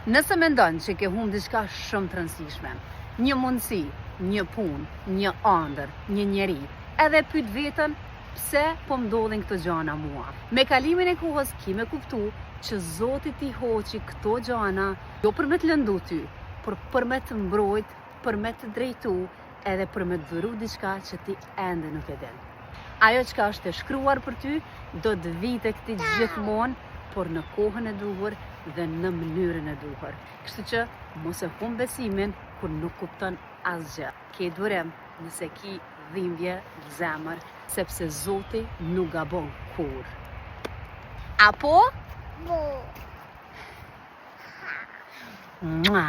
Nëse mendon që ke humbur diçka shumë të rëndësishme, një mundësi, një punë, një ëndër, një njeri, edhe pyet veten pse po ndodhin këto gjëra mua. Me kalimin e kohës ki me kuptu që Zoti t'i hoqi këto gjëra jo për me të lëndu ty, por për me të mbrojt, për me të drejtu, edhe për me të dhuru diçka që ti ende nuk e din. Ajo që është e shkruar për ty, do të vite këti gjithmonë, por në kohën e duhur dhe në mënyrën e duhur. Kështu që mos e humb besimin kur nuk kupton asgjë. Ke durim nëse ki dhimbje në zemër, sepse Zoti nuk gabon kur. Apo? Bu. Mua.